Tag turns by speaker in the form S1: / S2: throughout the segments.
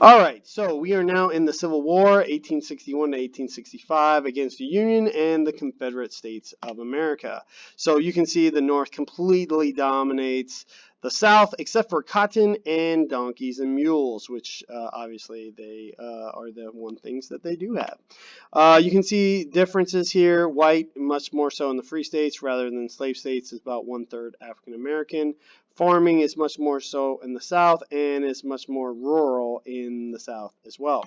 S1: All right, so we are now in the Civil War, 1861 to 1865, against the Union and the Confederate States of America. So you can see the North completely dominates the South, except for cotton and donkeys and mules, which obviously they are the one things that they do have. You can see differences here. White, much more so in the free states rather than slave states, is about 1/3 African American. Farming is much more so in the South and is much more rural in the South as well.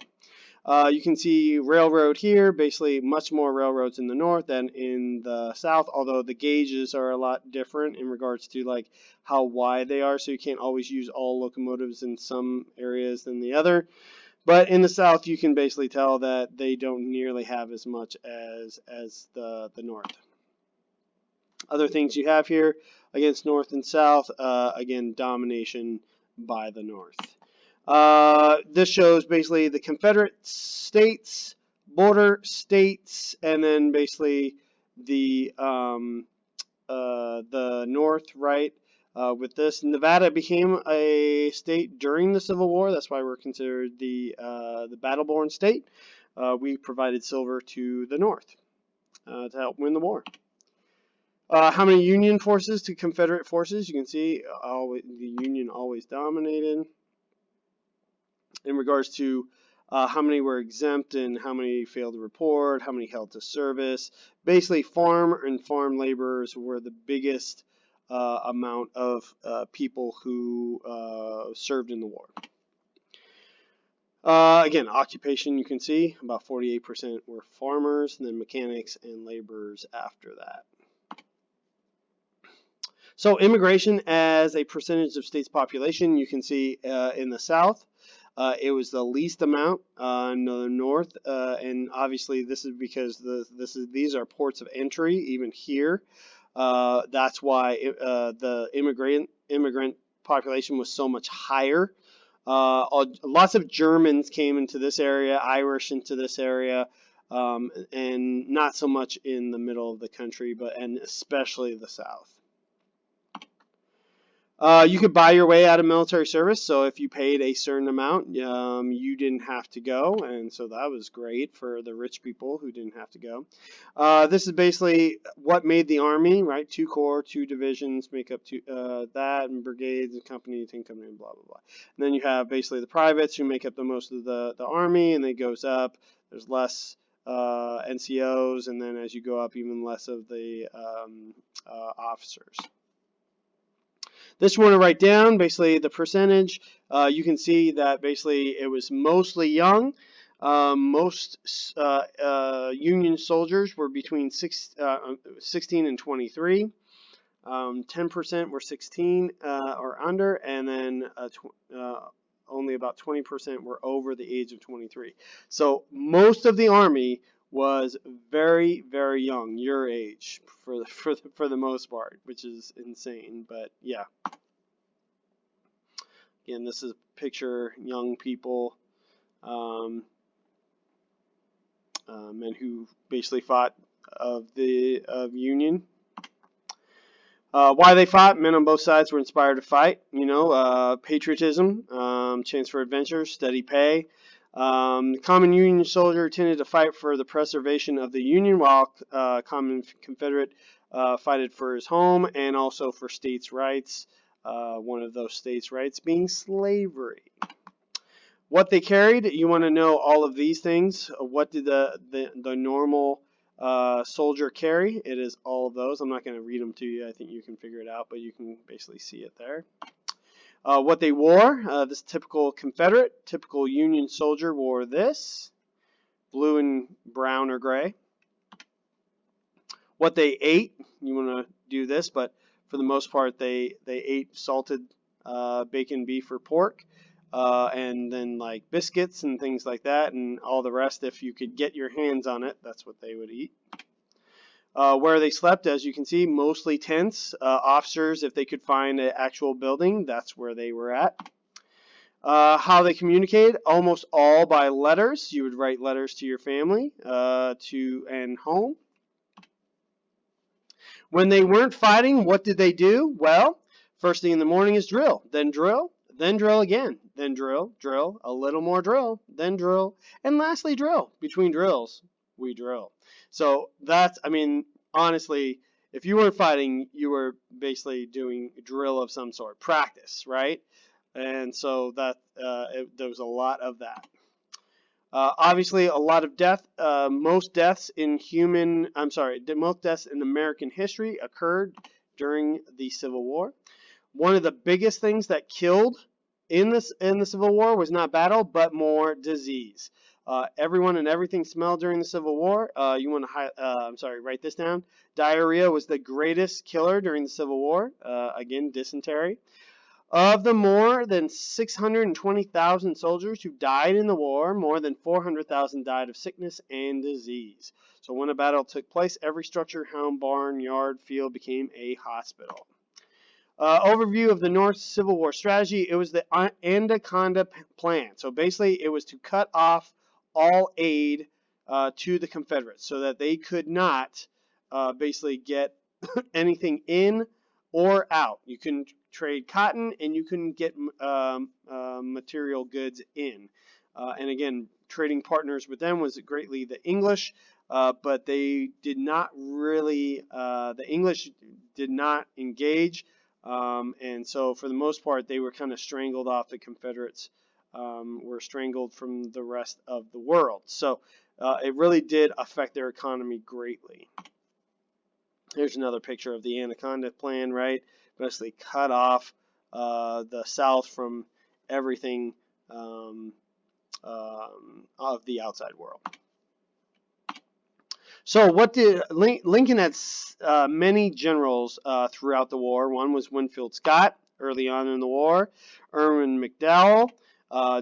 S1: You can see railroad here, basically much more railroads in the North than in the South, although the gauges are a lot different in regards to like how wide they are, so you can't always use all locomotives in some areas than the other. But in the South, you can basically tell that they don't nearly have as much as the North. Other things you have here against North and South, again, domination by the North. This shows basically the Confederate states, border states, and then basically the North, right? With this, Nevada became a state during the Civil War. That's why we're considered the battle-born state. We provided silver to the North to help win the war. How many Union forces to Confederate forces? You can see the Union always dominated. In regards to how many were exempt and how many failed to report, how many held to service. Basically, farm and farm laborers were the biggest amount of people who served in the war. Again, occupation, you can see about 48% were farmers, and then mechanics and laborers after that. So immigration as a percentage of state's population, you can see in the South, it was the least amount in the North, and obviously this is because these are ports of entry. Even here, that's why the immigrant population was so much higher. Lots of Germans came into this area, Irish into this area, and not so much in the middle of the country, and especially the South. You could buy your way out of military service, so if you paid a certain amount, you didn't have to go, and so that was great for the rich people who didn't have to go. This is basically what made the Army, right? 2 corps, 2 divisions make up that, and brigades and company, 10 company, and blah, blah, blah. And then you have basically the privates who make up the most of the Army, and it goes up. There's less NCOs, and then as you go up, even less of the officers. This you want to write down basically the percentage. You can see that basically it was mostly young. Most Union soldiers were between 16 and 23. 10% were 16 or under, and then only about 20% were over the age of 23. So most of the Army was very, very young, your age, for the most part, which is insane. But yeah. Again, this is a picture young people, men who basically fought of Union. Why they fought? Men on both sides were inspired to fight. You know, patriotism, chance for adventure, steady pay. The common Union soldier tended to fight for the preservation of the Union, while common Confederate fought for his home and also for states' rights. One of those states' rights being slavery. What they carried, you want to know all of these things. What did the normal soldier carry? It is all of those. I'm not going to read them to you. I think you can figure it out, but you can basically see it there. What they wore, this typical Confederate, typical Union soldier wore this, blue and brown or gray. What they ate, you want to do this, but for the most part, they ate salted bacon, beef, or pork, and then like biscuits and things like that, and all the rest. If you could get your hands on it, that's what they would eat. Where they slept, as you can see, mostly tents. Officers, if they could find an actual building, that's where they were at. How they communicated, almost all by letters. You would write letters to your family and home. When they weren't fighting, what did they do? Well, first thing in the morning is drill, then drill again, then drill, drill, a little more drill, then drill, and lastly drill. Between drills, we drill. So that's, I mean, honestly, if you weren't fighting, you were basically doing drill of some sort, practice, right? And so that there was a lot of that. Obviously, a lot of death. Most deaths in American history occurred during the Civil War. One of the biggest things that killed in the Civil War was not battle, but more disease. Everyone and everything smelled during the Civil War. You want to write this down. Diarrhea was the greatest killer during the Civil War. Again, dysentery. Of the more than 620,000 soldiers who died in the war, more than 400,000 died of sickness and disease. So when a battle took place, every structure, hound, barn, yard, field became a hospital. Overview of the North Civil War strategy. It was the Anaconda Plan. So basically, it was to cut off all aid to the Confederates so that they could not basically get anything in or out. You couldn't trade cotton, and you couldn't get material goods in. And again, trading partners with them was greatly the English, but they did not really, the English did not engage. And so for the most part, they were kind of strangled off. The Confederates were strangled from the rest of the world. So it really did affect their economy greatly. Here's another picture of the Anaconda Plan, right? Basically cut off the South from everything of the outside world. So what did Lincoln had many generals throughout the war. One was Winfield Scott early on in the war, Irwin McDowell,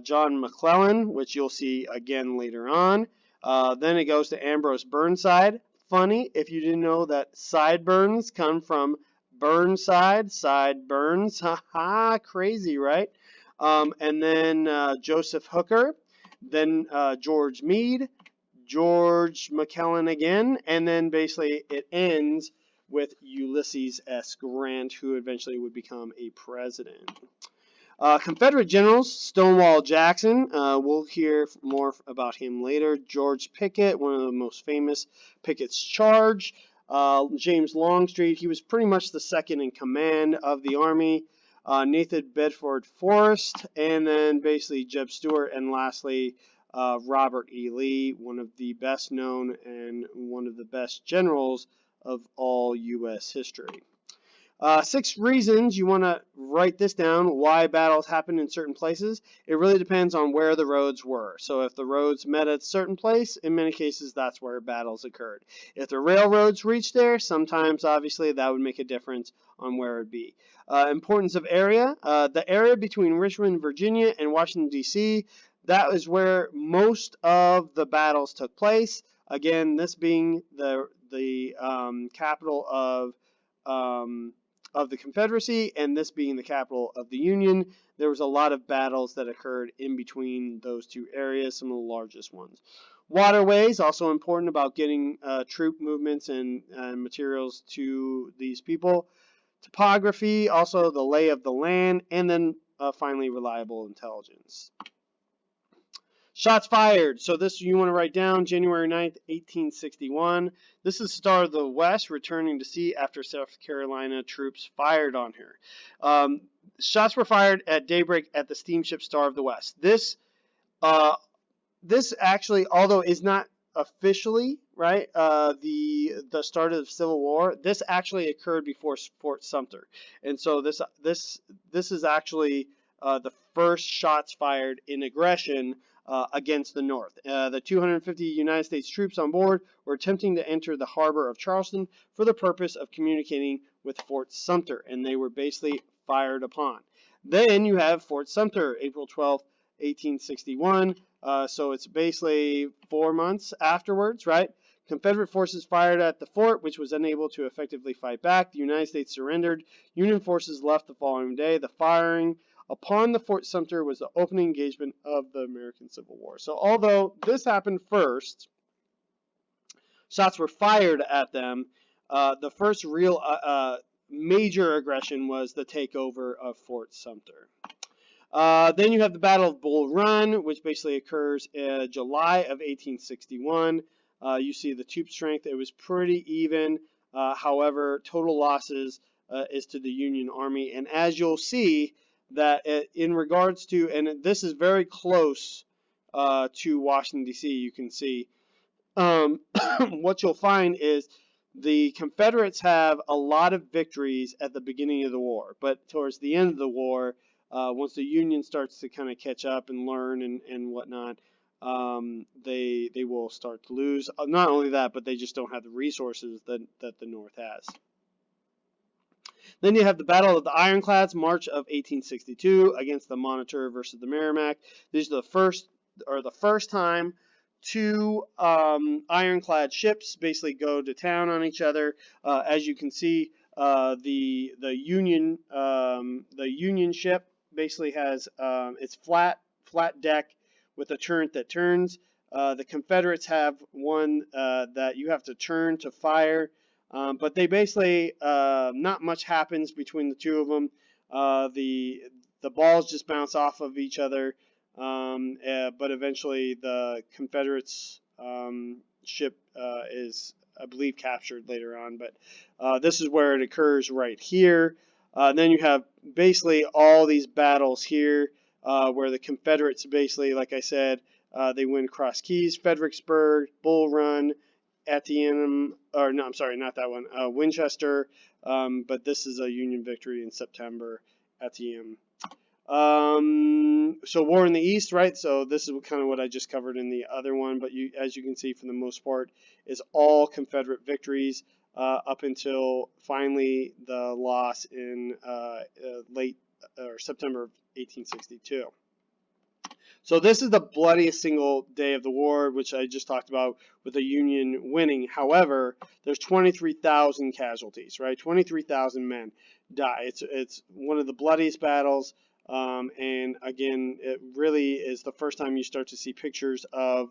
S1: John McClellan, which you'll see again later on. Then it goes to Ambrose Burnside. Funny if you didn't know that sideburns come from Burnside, sideburns. Haha, crazy, right? And then Joseph Hooker, then George Meade, George McClellan again, and then basically it ends with Ulysses S. Grant, who eventually would become a president. Confederate generals, Stonewall Jackson, we'll hear more about him later. George Pickett, one of the most famous, Pickett's Charge. James Longstreet, he was pretty much the second in command of the army. Nathan Bedford Forrest, and then basically Jeb Stuart, and lastly Robert E. Lee, one of the best known and one of the best generals of all U.S. history. 6 reasons you want to write this down, why battles happen in certain places. It really depends on where the roads were. So if the roads met at a certain place, in many cases that's where battles occurred. If the railroads reached there, sometimes obviously that would make a difference on where it would be. Importance of area. The area between Richmond, Virginia and Washington, D.C., that is where most of the battles took place. Again, this being the capital of the Confederacy, and this being the capital of the Union. There was a lot of battles that occurred in between those two areas, some of the largest ones. Waterways, also important about getting troop movements and materials to these people. Topography, also the lay of the land, and then finally reliable intelligence. Shots fired. So this you want to write down, January 9th, 1861. This is Star of the West returning to sea after South Carolina troops fired on her. Shots were fired at daybreak at the steamship Star of the West. This actually, although is not officially right the start of the Civil War, this actually occurred before Fort Sumter, and so this is actually the first shots fired in aggression against the North. The 250 United States troops on board were attempting to enter the harbor of Charleston for the purpose of communicating with Fort Sumter, and they were basically fired upon. Then you have Fort Sumter, April 12th, 1861. So it's basically 4 months afterwards, right? Confederate forces fired at the fort, which was unable to effectively fight back. The United States surrendered. Union forces left the following day. The firing upon the Fort Sumter was the opening engagement of the American Civil War. So although this happened first, shots were fired at them, the first real major aggression was the takeover of Fort Sumter. Then you have the Battle of Bull Run, which basically occurs in July of 1861. You see the troop strength; it was pretty even. However, total losses is to the Union Army, and as you'll see that in regards to, and this is very close to Washington D.C. You can see what you'll find is the Confederates have a lot of victories at the beginning of the war, but towards the end of the war, once the Union starts to kind of catch up and learn and whatnot, they will start to lose. Not only that, but they just don't have the resources that the North has. Then you have the Battle of the Ironclads, March of 1862, against the Monitor versus the Merrimac. These are the first time two ironclad ships basically go to town on each other. As you can see, the Union ship basically has its flat deck with a turret that turns. The Confederates have one that you have to turn to fire. But they basically, not much happens between the two of them. The balls just bounce off of each other, but eventually the Confederates ship is, I believe, captured later on. But this is where it occurs right here. Then you have basically all these battles here where the Confederates basically, like I said, they win Cross Keys, Fredericksburg, Bull Run, Antietam, or no, I'm sorry, not that one, Winchester, but this is a Union victory in September, Antietam. So War in the East, right? So this is kind of what I just covered in the other one, but as you can see, for the most part, is all Confederate victories up until finally the loss in late or September of 1862. So this is the bloodiest single day of the war, which I just talked about with the Union winning. However, there's 23,000 casualties, right? 23,000 men die. It's one of the bloodiest battles. And again, it really is the first time you start to see pictures of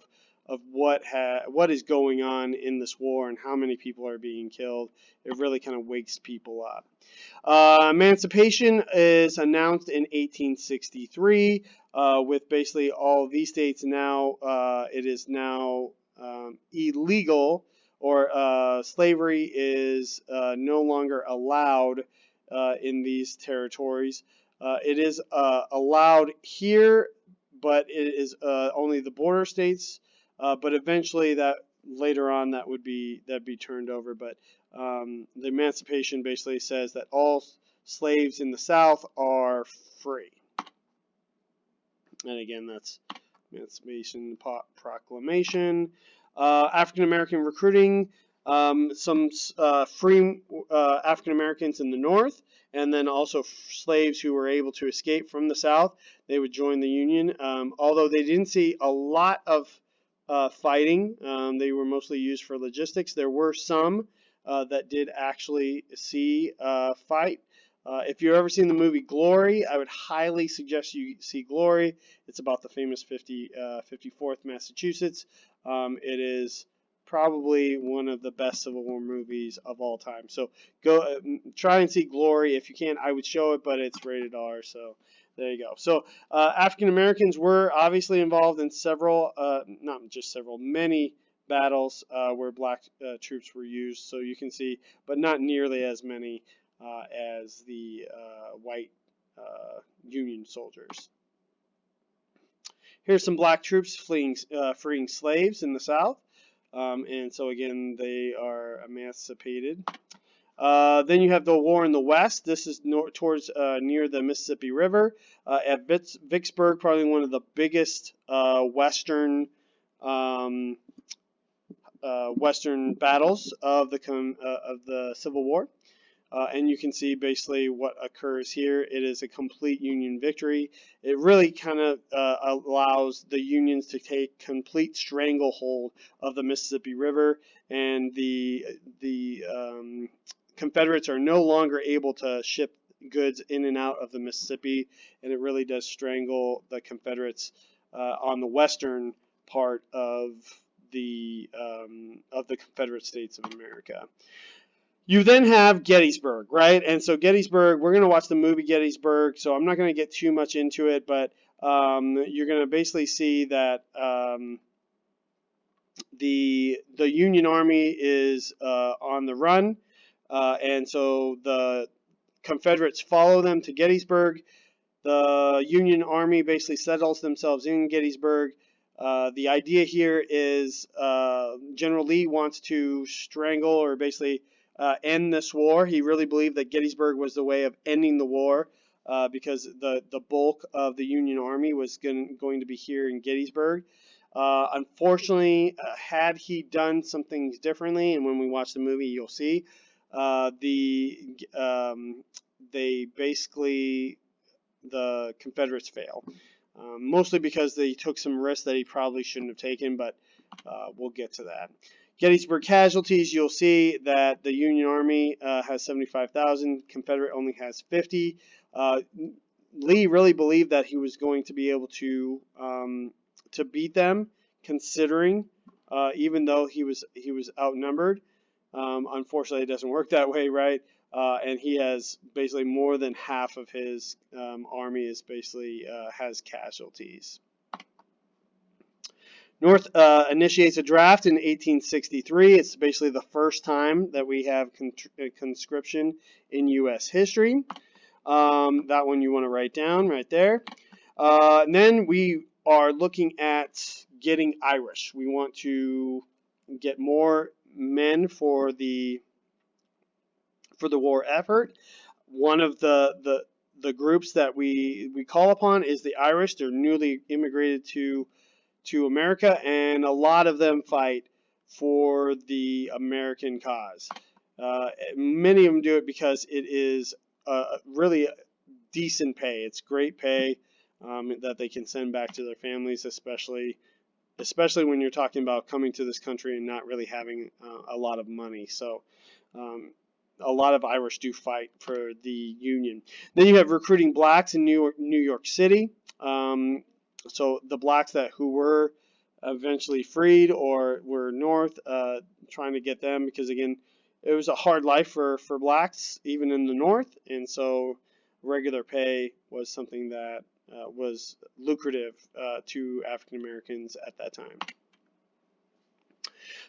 S1: what is going on in this war and how many people are being killed. It really kind of wakes people up. Emancipation is announced in 1863 with basically all of these states now. It is now illegal, or slavery is no longer allowed in these territories. It is allowed here, but it is only the border states. But eventually, that later on, that'd be turned over. But the Emancipation basically says that all slaves in the South are free. And again, that's Emancipation Proclamation. African American recruiting. Some free African Americans in the North, and then also slaves who were able to escape from the South. They would join the Union. Although they didn't see a lot of fighting, they were mostly used for logistics. There were some that did actually see fight. If you've ever seen the movie Glory, I would highly suggest you see Glory. It's about the famous 54th Massachusetts. It is probably one of the best Civil War movies of all time. So go try and see Glory if you can. I would show it, but it's rated R, so there you go. So African Americans were obviously involved in several, not just several, many battles where black troops were used. So you can see, but not nearly as many as the white Union soldiers. Here's some black troops freeing slaves in the South. And so again, they are emancipated. Then you have the war in the West. This is towards near the Mississippi River at Vicksburg, probably one of the biggest Western battles of the Civil War. And you can see basically what occurs here. It is a complete Union victory. It really kind of allows the Unions to take complete stranglehold of the Mississippi River, and the Confederates are no longer able to ship goods in and out of the Mississippi, and it really does strangle the Confederates on the western part of the Confederate States of America. You then have Gettysburg, right? And so Gettysburg, we're going to watch the movie Gettysburg, so I'm not going to get too much into it, but you're going to basically see that the Union Army is on the run, and so the Confederates follow them to Gettysburg. The Union Army basically settles themselves in Gettysburg. The idea here is General Lee wants to strangle or basically end this war. He really believed that Gettysburg was the way of ending the war because the bulk of the Union Army was going to be here in Gettysburg. Unfortunately, had he done some things differently, and when we watch the movie, you'll see, they basically the Confederates fail. Mostly because they took some risks that he probably shouldn't have taken, but we'll get to that. Gettysburg casualties, you'll see that the Union Army has 75,000, Confederate only has 50. Lee really believed that he was going to be able to beat them, considering even though he was outnumbered. Unfortunately, it doesn't work that way, right? And he has basically more than half of his army is basically has casualties. North initiates a draft in 1863. It's basically the first time that we have conscription in U.S. history. That one you want to write down right there. And then we are looking at getting Irish. We want to get more men for the war effort. One of the groups that we call upon is the Irish. They're newly immigrated to America, and a lot of them fight for the American cause. Many of them do it because it is really decent pay. It's great pay that they can send back to their families, especially when you're talking about coming to this country and not really having a lot of money. So a lot of Irish do fight for the Union. Then you have recruiting blacks in New York City. So the blacks who were eventually freed or were north, trying to get them, because again, it was a hard life for blacks even in the north, and so regular pay was something that was lucrative to African Americans at that time.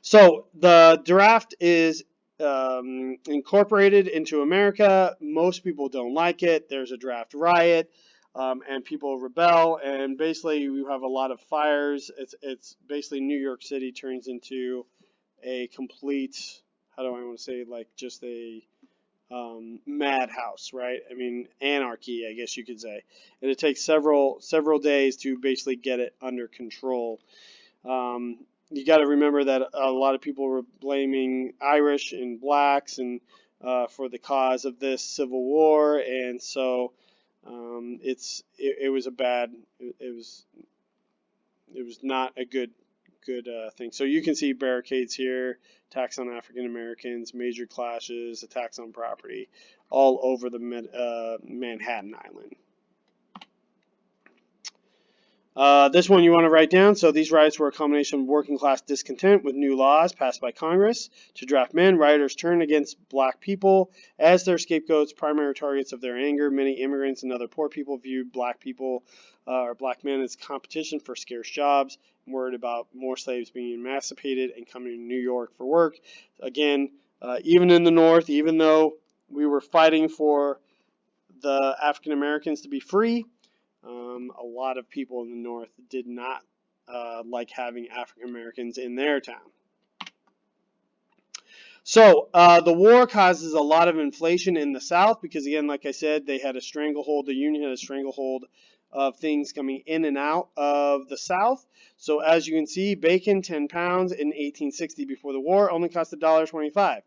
S1: So the draft is incorporated into America. Most people don't like it. There's a draft riot, and people rebel, and basically you have a lot of fires. It's basically New York City turns into a complete, how do I want to say, like just a madhouse, right? I mean, anarchy, I guess you could say. And it takes several days to basically get it under control. You got to remember that a lot of people were blaming Irish and blacks and for the cause of this Civil War, and so it was a bad, it was not a good thing. So you can see barricades here, attacks on African Americans, major clashes, attacks on property, all over the Manhattan Island. This one you want to write down. So these riots were a combination of working class discontent with new laws passed by Congress to draft men. Rioters turned against black people as their scapegoats, primary targets of their anger. Many immigrants and other poor people viewed black people or black men as competition for scarce jobs, worried about more slaves being emancipated and coming to New York for work. Again, even in the North, even though we were fighting for the African Americans to be free, a lot of people in the North did not like having African Americans in their town. So the war causes a lot of inflation in the South because, again, like I said, they had a stranglehold. The Union had a stranglehold of things coming in and out of the South. So as you can see, bacon, 10 pounds in 1860 before the war only cost $1.25. By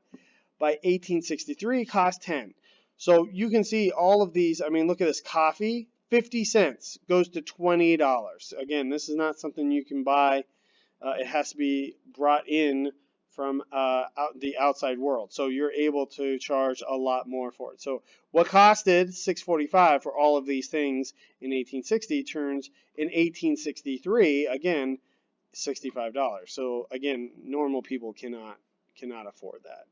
S1: 1863, cost 10. So you can see all of these. I mean, look at this. Coffee, 50 cents goes to $20. Again, this is not something you can buy. It has to be brought in from the outside world. So you're able to charge a lot more for it. So what costed $6.45 for all of these things in 1860 turns in 1863, again, $65. So again, normal people cannot afford that.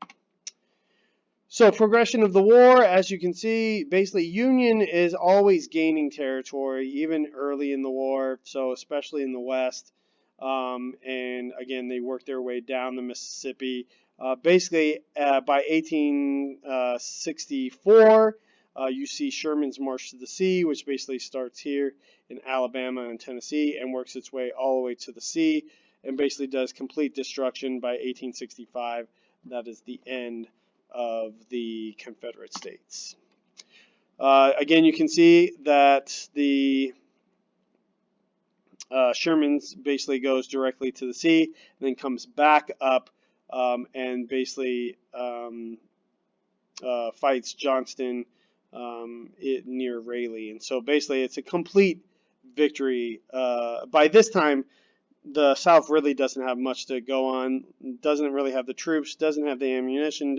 S1: So progression of the war, as you can see, basically Union is always gaining territory, even early in the war, so especially in the West. And again, they work their way down the Mississippi. By 1864, you see Sherman's March to the Sea, which basically starts here in Alabama and Tennessee and works its way all the way to the sea and basically does complete destruction by 1865. That is the end of the Confederate States. Again, you can see that the Sherman's basically goes directly to the sea, and then comes back up and basically fights Johnston near Raleigh. And so basically it's a complete victory. By this time, the South really doesn't have much to go on, doesn't really have the troops, doesn't have the ammunition,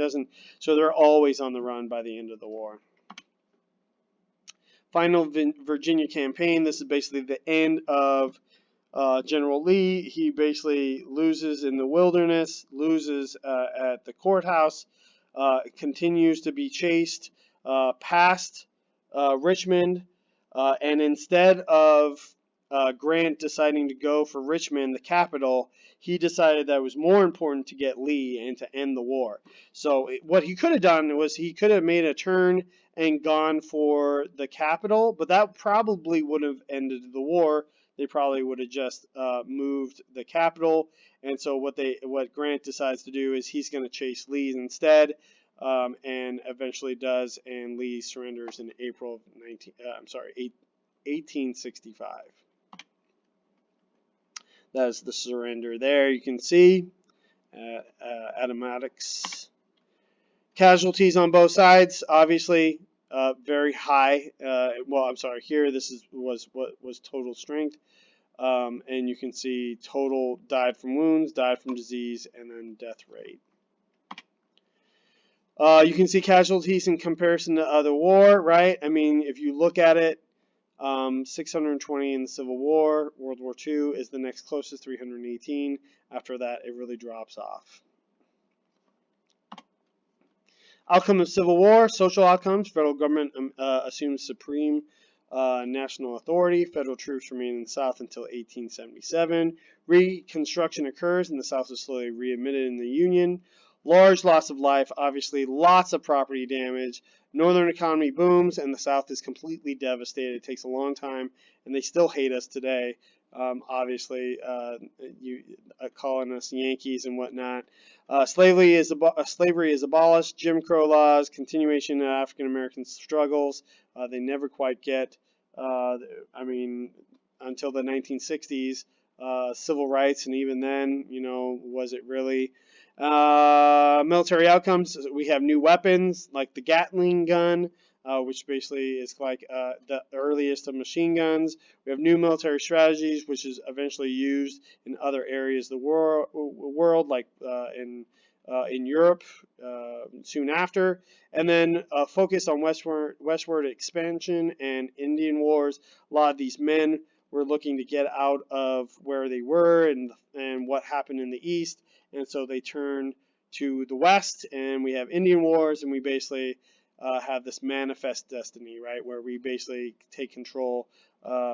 S1: so they're always on the run by the end of the war. Final Virginia campaign, this is basically the end of General Lee. He basically loses in the wilderness, loses at the courthouse, continues to be chased past Richmond, and instead of Grant deciding to go for Richmond, the capital, he decided that it was more important to get Lee and to end the war. So what he could have done was he could have made a turn and gone for the capital, but that probably would have ended the war. They probably would have just moved the capital. And so what Grant decides to do is he's going to chase Lee instead, and eventually does, and Lee surrenders in April of 1865. That is the surrender there. You can see Appomattox. Casualties on both sides, obviously very high. Here this was total strength, and you can see total died from wounds, died from disease, and then death rate. You can see casualties in comparison to other war, right? I mean, if you look at it, 620 in the Civil War. World War II is the next closest, 318. After that, it really drops off. Outcome of Civil War, social outcomes. Federal government assumes supreme national authority. Federal troops remain in the South until 1877. Reconstruction occurs, and the South is slowly readmitted in the Union. Large loss of life, obviously, lots of property damage. Northern economy booms, and the South is completely devastated. It takes a long time, and they still hate us today. Obviously, calling us Yankees and whatnot. Slavery is abolished. Jim Crow laws, continuation of African American struggles. They never quite get. Until the 1960s, civil rights, and even then, was it really? Military outcomes, we have new weapons like the Gatling gun, which basically is like the earliest of machine guns. We have new military strategies, which is eventually used in other areas of the world, like in Europe soon after. And then focus on westward expansion and Indian wars. A lot of these men were looking to get out of where they were and what happened in the East. And so they turn to the West, and we have Indian wars, and we basically have this manifest destiny, right, where we basically take control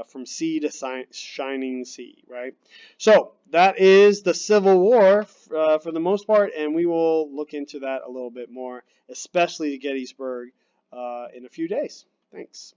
S1: from sea to shining sea, right? So that is the Civil War for the most part, and we will look into that a little bit more, especially Gettysburg, in a few days. Thanks.